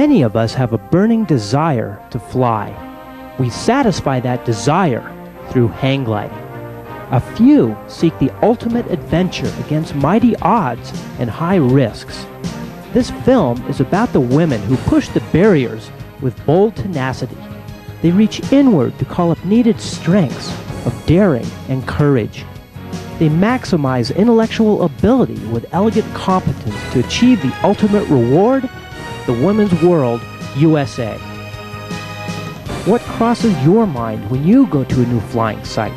Many of us have a burning desire to fly. We satisfy that desire through hang gliding. A few seek the ultimate adventure against mighty odds and high risks. This film is about the women who push the barriers with bold tenacity. They reach inward to call up needed strengths of daring and courage. They maximize intellectual ability with elegant competence to achieve the ultimate reward, the women's world, USA. What crosses your mind when you go to a new flying site?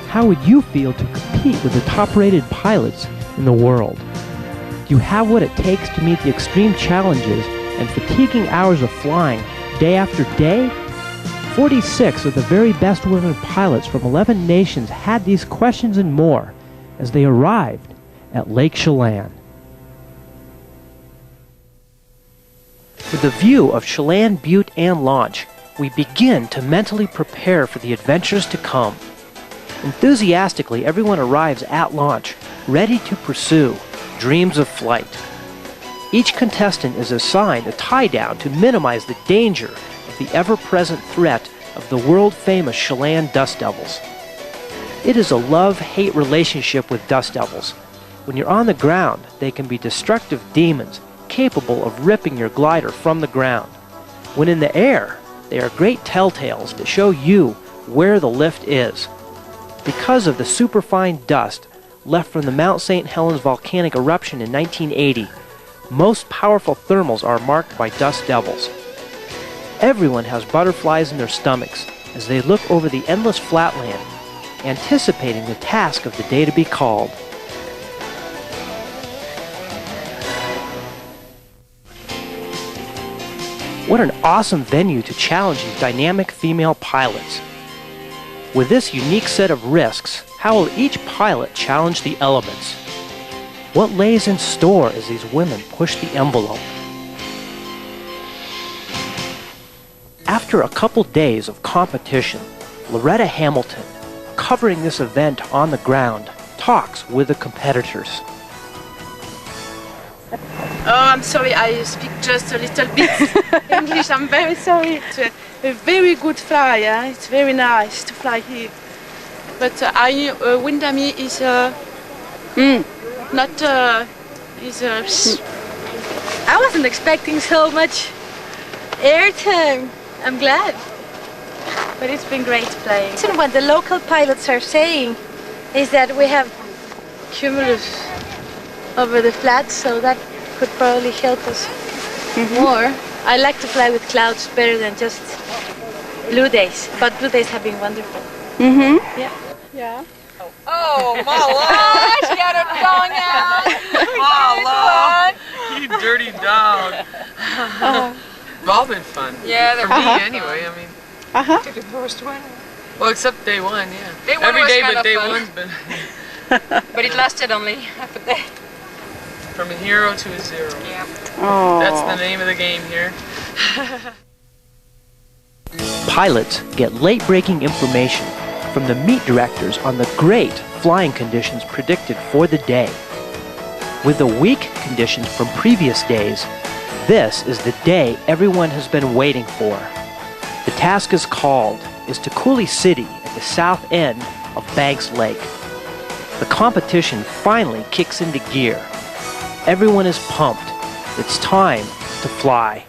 How would you feel to compete with the top-rated pilots in the world? Do you have what it takes to meet the extreme challenges and fatiguing hours of flying day after day? 46 of the very best women pilots from 11 nations had these questions and more as they arrived at Lake Chelan. With the view of Chelan Butte and launch, we begin to mentally prepare for the adventures to come. Enthusiastically, everyone arrives at launch, ready to pursue dreams of flight. Each contestant is assigned a tie-down to minimize the danger of the ever-present threat of the world-famous Chelan Dust Devils. It is a love-hate relationship with Dust Devils. When you're on the ground, they can be destructive demons capable of ripping your glider from the ground. When in the air, they are great telltales that show you where the lift is. Because of the superfine dust left from the Mount St. Helens volcanic eruption in 1980, most powerful thermals are marked by dust devils. Everyone has butterflies in their stomachs as they look over the endless flatland, anticipating the task of the day to be called. What an awesome venue to challenge these dynamic female pilots. With this unique set of risks, how will each pilot challenge the elements? What lays in store as these women push the envelope? After a couple days of competition, Loretta Hamilton, covering this event on the ground, talks with the competitors. Oh, I'm sorry, I speak just a little bit English. I'm very sorry. It's a very good flyer. It's very nice to fly here. But Windami is not I wasn't expecting so much airtime. I'm glad. But it's been great flying. Listen, what the local pilots are saying is that we have cumulus over the flats, so that could probably help us more. I like to fly with clouds better than just blue days, but blue days have been wonderful. Yeah. Yeah. Oh, Mala! She had her tongue out! Mala! You dirty dog. They've all been fun. Yeah, they're for me anyway. I mean, the first one. well, except day one, yeah. Day one Every was day kind but of day fun. one's been But it lasted only half a day. from a hero to a zero. Yeah. Oh. That's the name of the game here. Pilots get late-breaking information from the meet directors on the great flying conditions predicted for the day. With the weak conditions from previous days, this is the day everyone has been waiting for. The task is called is to Cooley City at the south end of Banks Lake. The competition finally kicks into gear. Everyone is pumped. It's time to fly.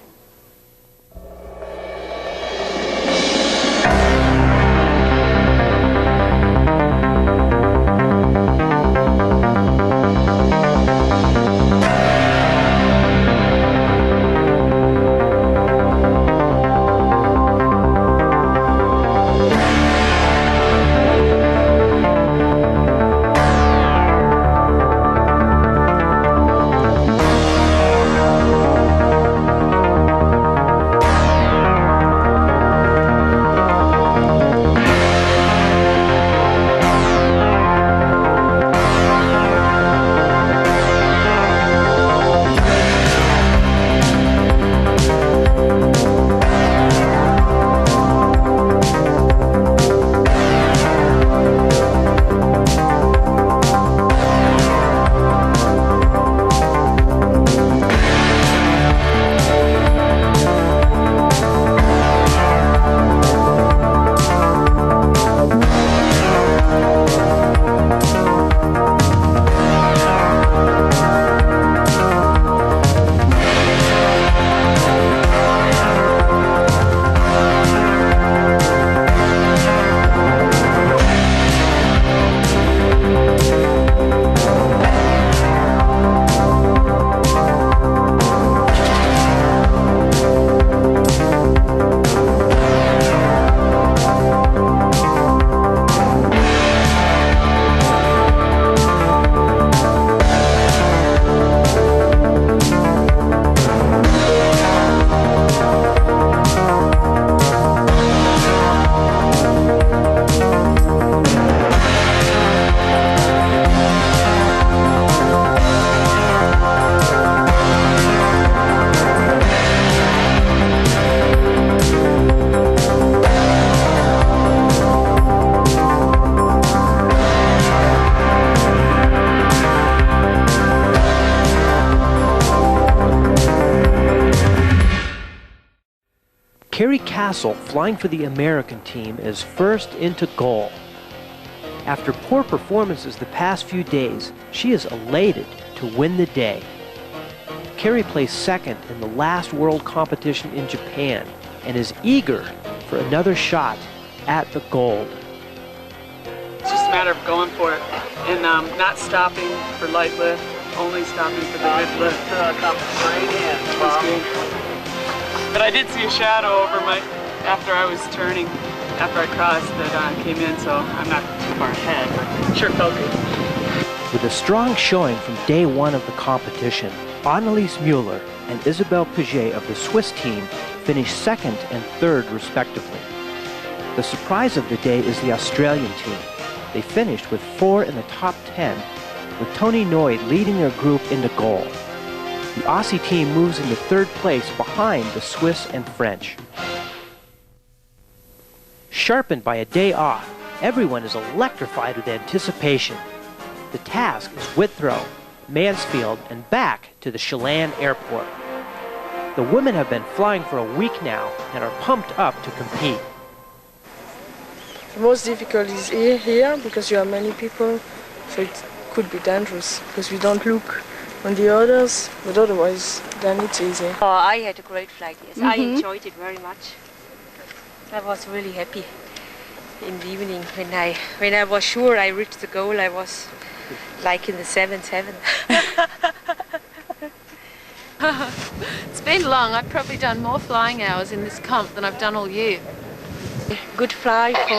Carrie Castle, flying for the American team, is first into goal. After poor performances the past few days, she is elated to win the day. Carrie placed second in the last world competition in Japan and is eager for another shot at the gold. It's just a matter of going for it and not stopping for light lift, only stopping for the good lift. But I did see a shadow over after I was turning, after I crossed that came in, so I'm not too far ahead, but sure felt good. With a strong showing from day one of the competition, Anneliese Mueller and Isabelle Paget of the Swiss team finished second and third respectively. The surprise of the day is the Australian team. They finished with 4 in the top 10, with Tony Noyd leading their group into goal. The Aussie team moves into third place behind the Swiss and French. Sharpened by a day off, everyone is electrified with anticipation. The task is Withrow, Mansfield, and back to the Chelan airport. The women have been flying for a week now and are pumped up to compete. The most difficult is here because you have many people, so it could be dangerous because we don't look on the others, but otherwise then it's easy. Oh, I had a great flight, yes. I enjoyed it very much. I was really happy in the evening when I was sure I reached the goal. I was like in the 7th heaven. It's been long. I've probably done more flying hours in this comp than I've done all year. Good fly for,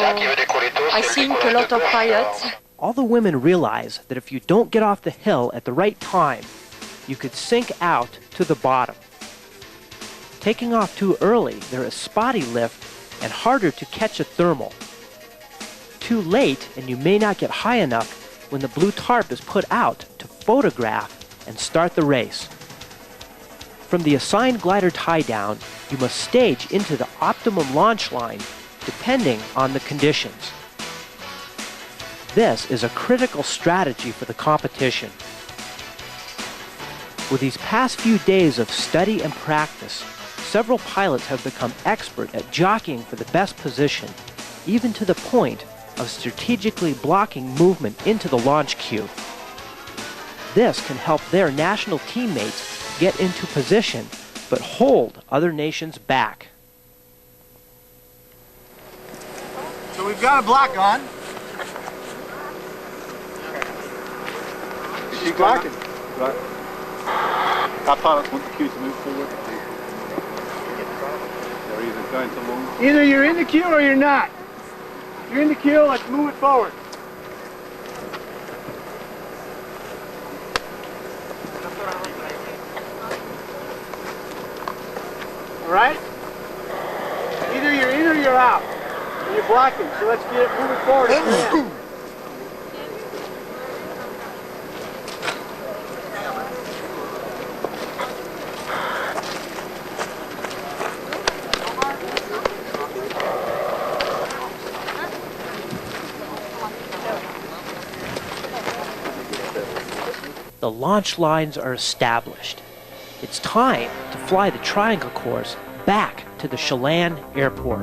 I think, a lot of pilots. All the women realize that if you don't get off the hill at the right time, you could sink out to the bottom. Taking off too early, there is spotty lift and harder to catch a thermal. Too late, and you may not get high enough when the blue tarp is put out to photograph and start the race. From the assigned glider tie-down, you must stage into the optimum launch line depending on the conditions. This is a critical strategy for the competition. With these past few days of study and practice, several pilots have become expert at jockeying for the best position, even to the point of strategically blocking movement into the launch queue. This can help their national teammates get into position, but hold other nations back. So we've got a block on. She's blocking. Right. Our pilots want the queue to move forward. They're either going to long. Either you're in the queue or you're not. If you're in the queue, let's move it forward. All right? Either you're in or you're out. And you're blocking, so let's get it moving forward. The launch lines are established. It's time to fly the triangle course back to the Chelan airport.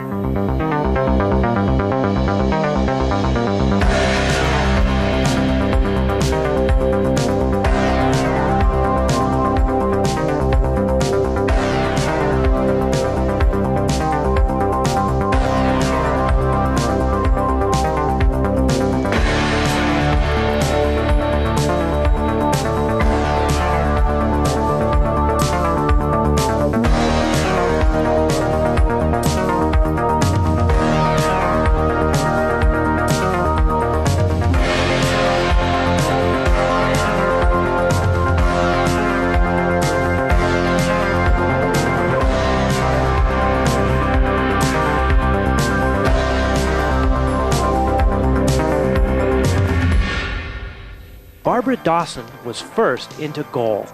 Barbara Dawson was first into goal.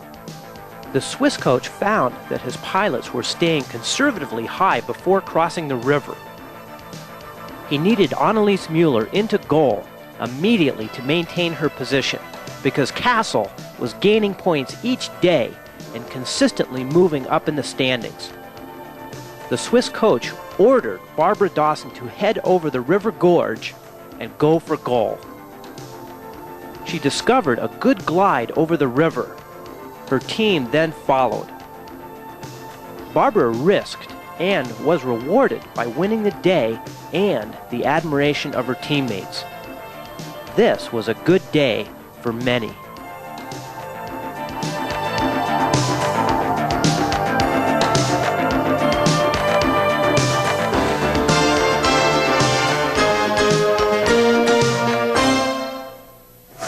The Swiss coach found that his pilots were staying conservatively high before crossing the river. He needed Anneliese Mueller into goal immediately to maintain her position because Castle was gaining points each day and consistently moving up in the standings. The the Swiss coach ordered Barbara Dawson to head over the river gorge and go for goal. She discovered a good glide over the river. Her team then followed. Barbara risked and was rewarded by winning the day and the admiration of her teammates. This was a good day for many.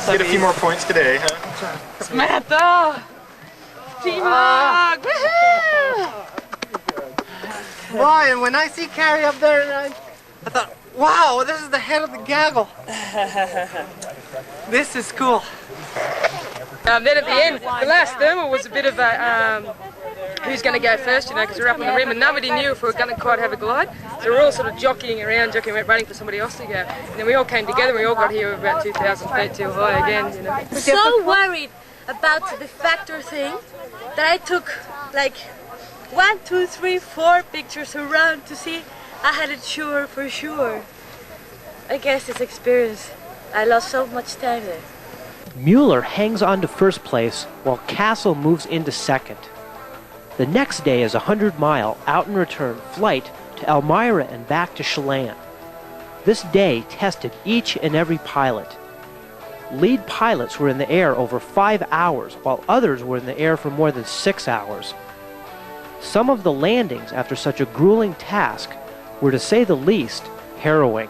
Get a few more points today, huh? Samantha! Teamwork! Boy, and when I see Carrie up there, I thought, wow, this is the head of the gaggle. This is cool. Then at the end, the last thermal was a bit of a who's going to go first, because we're up on the rim and nobody knew if we were going to quite have a glide. So we're all sort of jockeying around, waiting for somebody else to go. And then we all came together and we all got here about 2,000 feet too high again. I'm so worried about the factor thing that I took like 1, 2, 3, 4 pictures around to see I had it sure for sure. I guess it's experience. I lost so much time there. Mueller hangs on to first place while Castle moves into second. The next day is a 100-mile out-and-return flight to Elmira and back to Chelan. This day tested each and every pilot. Lead pilots were in the air over 5 hours, while others were in the air for more than 6 hours. Some of the landings after such a grueling task were, to say the least, harrowing.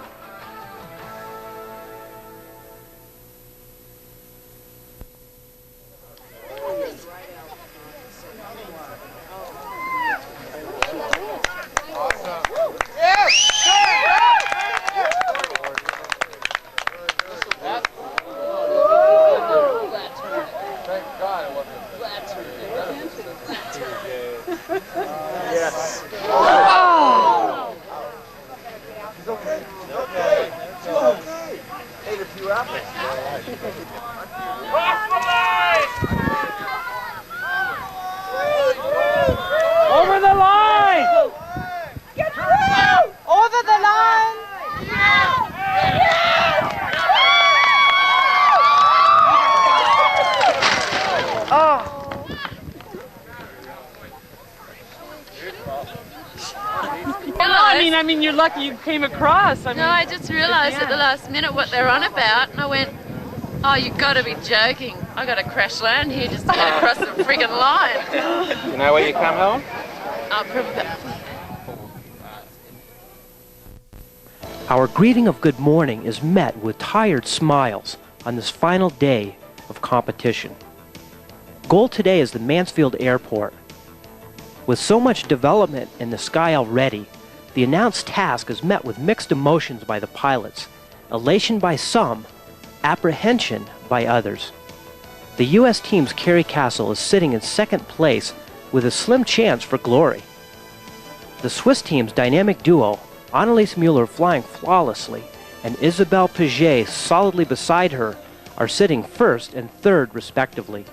Over the line! Get through! Over the line! Oh! I mean, you're lucky you came across. No, I just realised at the last minute what they're on about, and I went, oh, you've got to be joking. I got to crash land here just to get across the friggin' line. You know when you come home? I'll prove that. Our greeting of good morning is met with tired smiles on this final day of competition. Goal today is the Mansfield Airport. With so much development in the sky already, the announced task is met with mixed emotions by the pilots, elation by some, apprehension by others. The U.S. team's Carrie Castle is sitting in second place with a slim chance for glory. The Swiss team's dynamic duo, Anneliese Mueller flying flawlessly and Isabelle Paget solidly beside her, are sitting first and third respectively.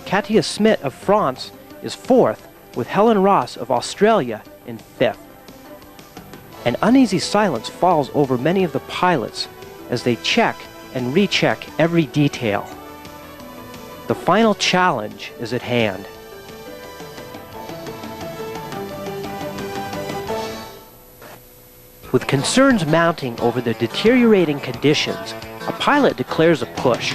Katia Smit of France is fourth, with Helen Ross of Australia in fifth. An uneasy silence falls over many of the pilots as they check and recheck every detail. The final challenge is at hand. With concerns mounting over the deteriorating conditions, a pilot declares a push.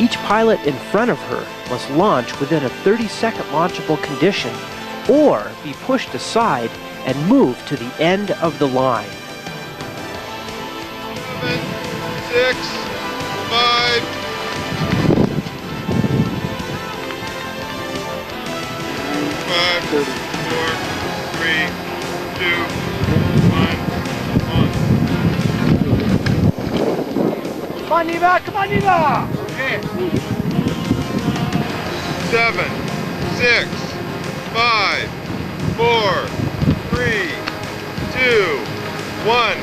Each pilot in front of her must launch within a 30-second launchable condition or be pushed aside and move to the end of the line. 7, 6, 5. 5, 4, 3, 2, 1, 1. Come on, Neva! Come on, Neva! Okay. 7, 6, 5, 4, 3, 2, 1.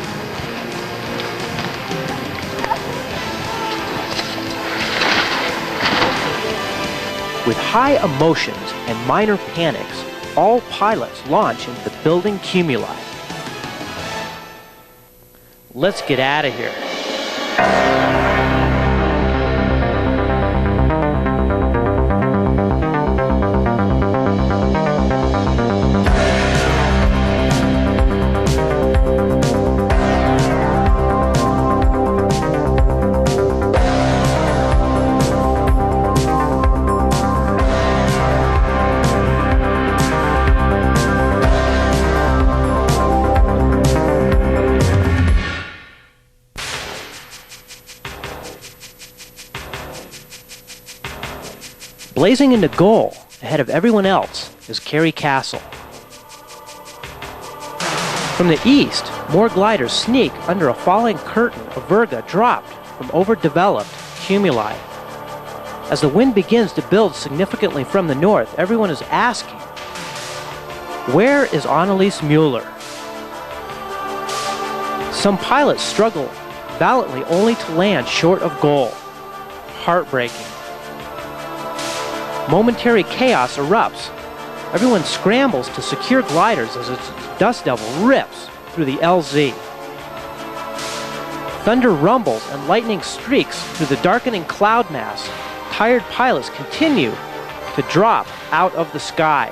With high emotions and minor panics, all pilots launch into the building cumuli. Let's get out of here. Blazing into goal ahead of everyone else is Kerry Castle. From the east, more gliders sneak under a falling curtain of virga dropped from overdeveloped cumuli. As the wind begins to build significantly from the north, everyone is asking, where is Annelies Mueller? Some pilots struggle valiantly only to land short of goal. Heartbreaking. Momentary chaos erupts. Everyone scrambles to secure gliders as its dust devil rips through the LZ. Thunder rumbles and lightning streaks through the darkening cloud mass. Tired pilots continue to drop out of the sky.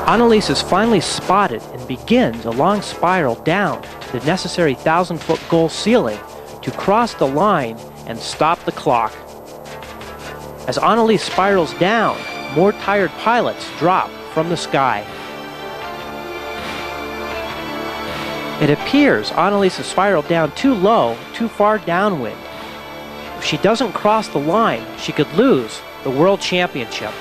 Annelies is finally spotted and begins a long spiral down to the necessary 1,000-foot goal ceiling to cross the line and stop the clock. As Annelies spirals down, more tired pilots drop from the sky. It appears Annelies has spiraled down too low, too far downwind. If she doesn't cross the line, she could lose the World Championship.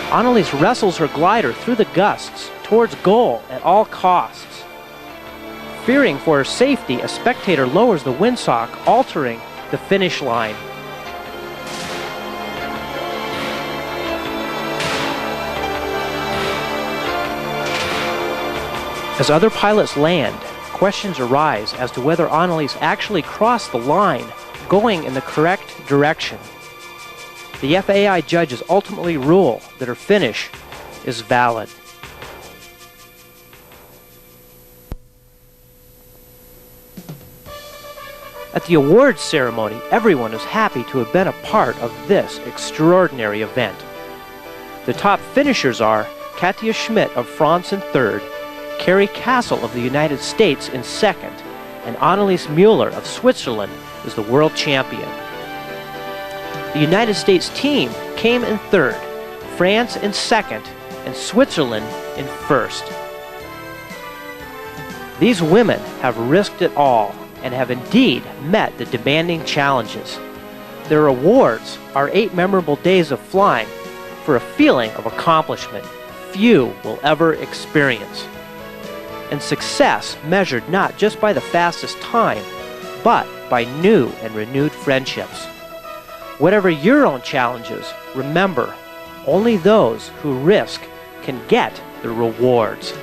Annelies wrestles her glider through the gusts towards goal at all costs. Fearing for her safety, a spectator lowers the windsock, altering the finish line. As other pilots land, questions arise as to whether Annelies actually crossed the line, going in the correct direction. The FAI judges ultimately rule that her finish is valid. At the awards ceremony, everyone is happy to have been a part of this extraordinary event. The top finishers are Katja Schmidt of France in third, Kerry Castle of the United States in second, and Annelies Mueller of Switzerland is the world champion. The United States team came in third, France in second, and Switzerland in first. These women have risked it all and have indeed met the demanding challenges. Their awards are 8 memorable days of flying for a feeling of accomplishment few will ever experience. And success measured not just by the fastest time, but by new and renewed friendships. Whatever your own challenges, remember, only those who risk can get the rewards.